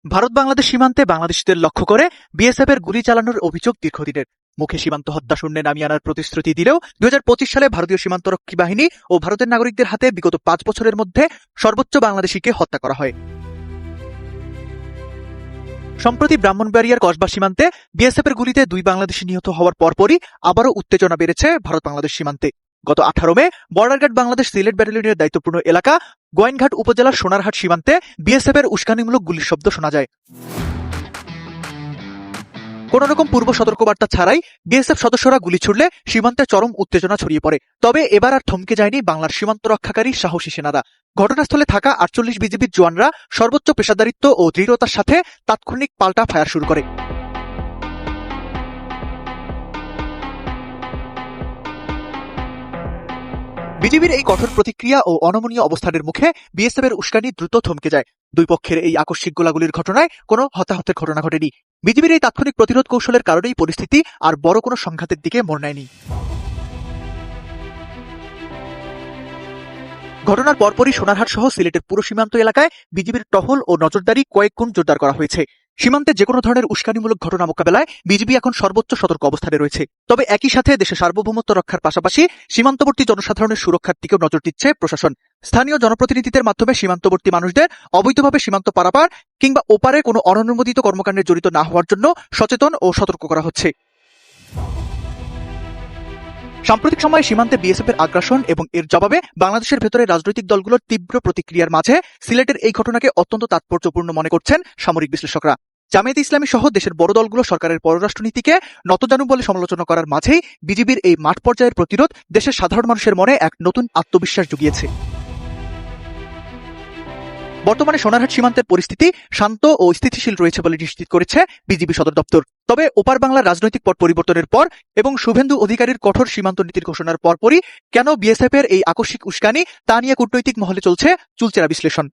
ভারত বাংলাদেশ সীমান্তে বাংলাদেশিদের লক্ষ্য করে বিএসএফ এর গুলি চালানোর অভিযোগ দীর্ঘদিনের। মুখে সীমান্ত হত্যা শূন্যে নামিয়ে আনার প্রতিশ্রুতি দিলেও ২০২৫ সালে ভারতীয় সীমান্তরক্ষী বাহিনী ও ভারতের নাগরিকদের হাতে বিগত ৫ বছরের মধ্যে সর্বোচ্চ বাংলাদেশিকে হত্যা করা হয়। সম্প্রতি ব্রাহ্মণবাড়িয়ার কসবা সীমান্তে বিএসএফ এর গুলিতে ২ বাংলাদেশি নিহত হওয়ার পরপরই আবারও উত্তেজনা বেড়েছে ভারত বাংলাদেশ সীমান্তে। গত ১৮ মে বর্ডার গার্ড বাংলাদেশ সিলেট ব্যাটালিয়নের দায়িত্বপূর্ণ এলাকা গোয়াইনঘাট উপজেলার সোনারহাট সীমান্তে বিএসএফ এর উস্কানিমূলক গুলির শব্দ শোনা যায়। কোন রকম পূর্ব সতর্কবার্তা ছাড়াই বিএসএফ সদস্যরা গুলি ছুড়লে সীমান্তে চরম উত্তেজনা ছড়িয়ে পড়ে। তবে এবার আর থমকে যায়নি বাংলার সীমান্ত রক্ষাকারী সাহসী সেনারা। ঘটনাস্থলে থাকা ৪৮ বিজিবির জওয়ানরা সর্বোচ্চ পেশাদারিত্ব ও দৃঢ়তার সাথে তাৎক্ষণিক পাল্টা ফায়ার শুরু করে। বিজিবির এই কঠোর প্রতিক্রিয়া ও অনমনীয় অবস্থানের মুখে বিএসএফ এর উস্কানি দ্রুত থমকে যায়। দুই পক্ষের এই আকস্মিক গোলাগুলির ঘটনায় কোনো হতাহতের ঘটনা ঘটেনি। বিজিবির এই তাৎক্ষণিক প্রতিরোধ কৌশলের কারণেই পরিস্থিতি আর বড় কোনো সংঘাতের দিকে মোড় নেয়নি। ঘটনার পরপরই সোনারহাট সহ সিলেটের পুরো সীমান্ত এলাকায় বিজিবির টহল ও নজরদারি কয়েক গুণ জোরদার করা হয়েছে। সীমান্তে যেকোনো ধরনের উস্কানিমূলক ঘটনা মোকাবেলায় বিজিবি এখন সর্বোচ্চ সতর্ক অবস্থানে রয়েছে। তবে একই সাথে দেশের সার্বভৌমত্ব রক্ষার পাশাপাশি সীমান্তবর্তী জনসাধারণের সুরক্ষার দিকেও নজর দিচ্ছে প্রশাসন। স্থানীয় জনপ্রতিনিধিদের মাধ্যমে সীমান্তবর্তী মানুষদের অবৈধভাবে সীমান্ত পারাপার কিংবা ওপারে কোনো অননুমোদিত কর্মকাণ্ডে জড়িত না হওয়ার জন্য সচেতন ও সতর্ক করা হচ্ছে। সাম্প্রতিক সময়ে সীমান্তে বিএসএফ এর আগ্রাসন এবং এর জবাবে বাংলাদেশের ভেতরে রাজনৈতিক দলগুলোর তীব্র প্রতিক্রিয়ার মাঝে সিলেটের এই ঘটনাকে অত্যন্ত তাৎপর্যপূর্ণ মনে করছেন সামরিক বিশ্লেষকরা। জামায়াতে ইসলামী সহ দেশের বড় দলগুলো সরকারের পররাষ্ট্রনীতিকে নতজানু বলে সমালোচনা করার মাঝেই বিজিবির এই মাঠ পর্যায়ের প্রতিরোধ দেশের সাধারণ মানুষের মনে এক নতুন আত্মবিশ্বাস জুগিয়েছে। বর্তমানে সোনারহাট সীমান্তের পরিস্থিতি শান্ত ও স্থিতিশীল রয়েছে বলে নিশ্চিত করেছে বিজিবি সদর দপ্তর। তবে ওপার বাংলার রাজনৈতিক পট পরিবর্তনের পর এবং শুভেন্দু অধিকারীর কঠোর সীমান্ত নীতির ঘোষণার পরপরই কেন বিএসএফ এর এই আকস্মিক উস্কানি তা নিয়ে কূটনৈতিক মহলে চলছে চুলচেরা বিশ্লেষণ।